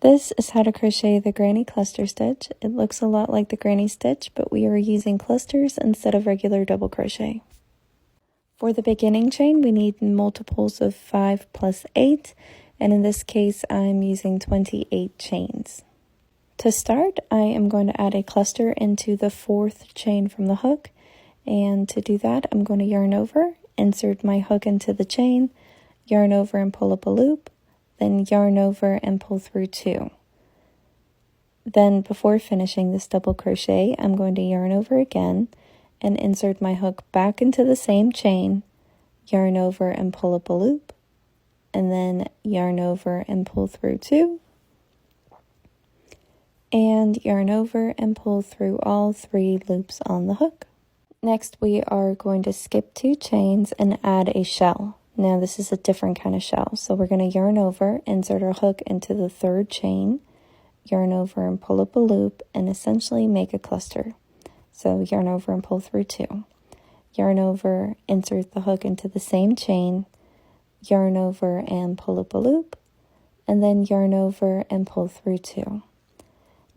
This is how to crochet the granny cluster stitch. It looks a lot like the granny stitch, but we are using clusters instead of regular double crochet. For the beginning chain, we need multiples of 5 plus 8, and in this case, I'm using 28 chains. To start, I am going to add a cluster into the 4th chain from the hook, and to do that, I'm going to yarn over, insert my hook into the chain, yarn over and pull up a loop, then yarn over and pull through 2. Then before finishing this double crochet, I'm going to yarn over again and insert my hook back into the same chain, yarn over and pull up a loop, and then yarn over and pull through 2, and yarn over and pull through all 3 loops on the hook. Next, we are going to skip 2 chains and add a shell. Now this is a different kind of shell, so we're going to yarn over, insert our hook into the 3rd chain, yarn over and pull up a loop, and essentially make a cluster. So yarn over and pull through 2. Yarn over, insert the hook into the same chain, yarn over and pull up a loop, and then yarn over and pull through 2.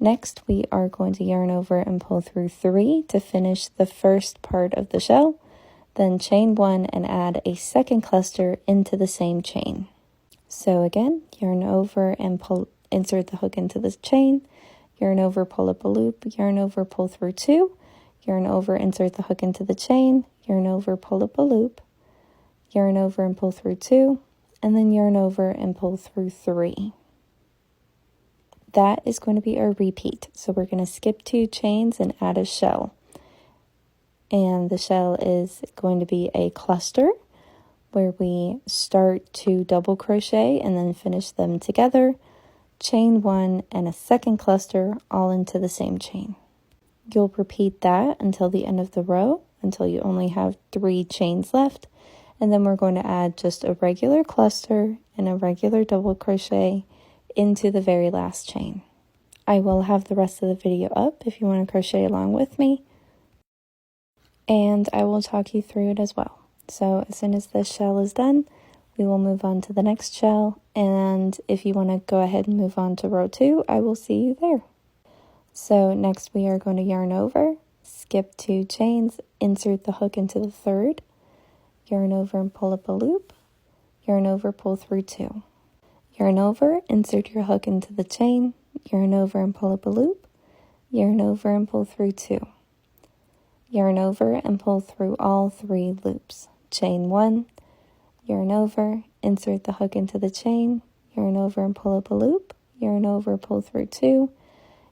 Next, we are going to yarn over and pull through 3 to finish the first part of the shell. Then chain 1 and add a second cluster into the same chain. So again, yarn over and insert the hook into the chain, yarn over, pull up a loop, yarn over, pull through 2, yarn over, insert the hook into the chain, yarn over, pull up a loop, yarn over and pull through 2, and then yarn over and pull through 3. That is going to be our repeat. So we're going to skip 2 chains and add a shell. And the shell is going to be a cluster where we start 2 double crochet and then finish them together, chain 1 and a second cluster all into the same chain. You'll repeat that until the end of the row, until you only have 3 chains left, and then we're going to add just a regular cluster and a regular double crochet into the very last chain. I will have the rest of the video up if you want to crochet along with me, and I will talk you through it as well. So as soon as this shell is done, we will move on to the next shell, and if you want to go ahead and move on to row 2, I will see you there. So next we are going to yarn over, skip 2 chains, insert the hook into the 3rd, yarn over and pull up a loop, yarn over, pull through 2. Yarn over, insert your hook into the chain, yarn over and pull up a loop, yarn over and pull through 2. Yarn over and pull through all 3 loops. Chain 1, yarn over, insert the hook into the chain, yarn over and pull up a loop, yarn over, pull through 2,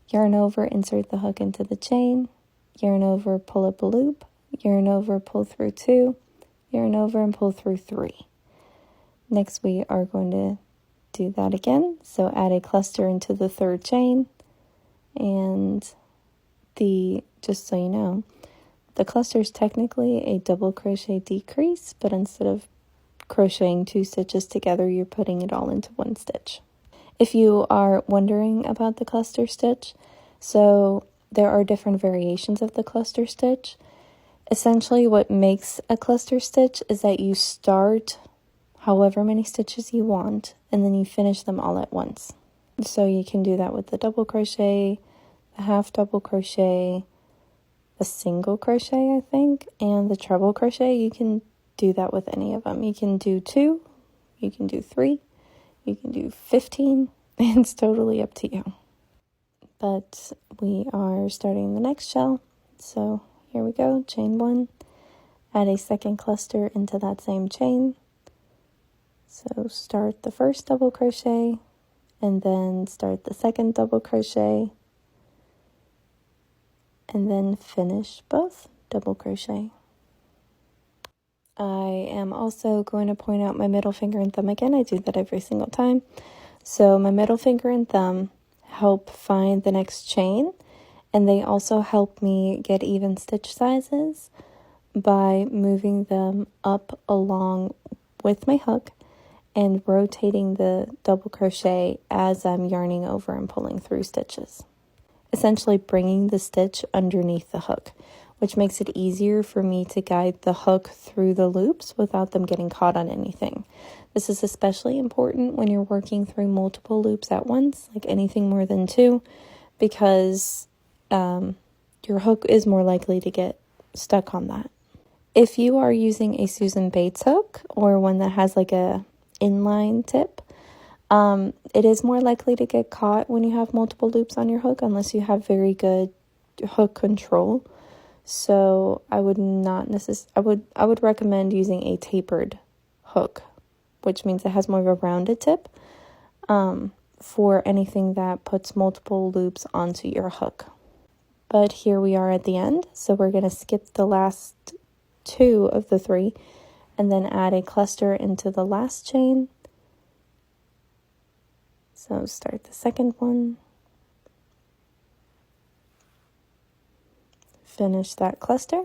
yarn over, insert the hook into the chain, yarn over, pull up a loop, yarn over, pull through 2, yarn over and pull through 3. Next we are going to do that again. So add a cluster into the 3rd chain, and just so you know, the cluster is technically a double crochet decrease, but instead of crocheting 2 stitches together, you're putting it all into 1 stitch. If you are wondering about the cluster stitch, so there are different variations of the cluster stitch. Essentially what makes a cluster stitch is that you start however many stitches you want, and then you finish them all at once. So you can do that with the double crochet, the half double crochet, the single crochet, I think, and the treble crochet. You can do that with any of them. You can do 2, you can do 3, you can do 15. It's totally up to you. But we are starting the next shell. So here we go, chain 1, add a second cluster into that same chain. So start the first double crochet and then start the second double crochet and then finish both double crochet. I am also going to point out my middle finger and thumb again. I do that every single time. So my middle finger and thumb help find the next chain, and they also help me get even stitch sizes by moving them up along with my hook and rotating the double crochet as I'm yarning over and pulling through stitches. Essentially bringing the stitch underneath the hook. which makes it easier for me to guide the hook through the loops without them getting caught on anything. This is especially important when you're working through multiple loops at once, like anything more than 2, because your hook is more likely to get stuck on that. If you are using a Susan Bates hook or one that has like a inline tip, it is more likely to get caught when you have multiple loops on your hook unless you have very good hook control. So I would I would recommend using a tapered hook, which means it has more of a rounded tip, for anything that puts multiple loops onto your hook. But here we are at the end, so we're going to skip the last 2 of the 3 and then add a cluster into the last chain. So start the second one, finish that cluster,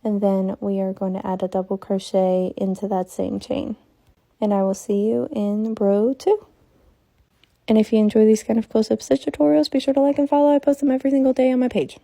and then we are going to add a double crochet into that same chain. And I will see you in row 2. And if you enjoy these kind of close-up stitch tutorials, be sure to like and follow. I post them every single day on my page.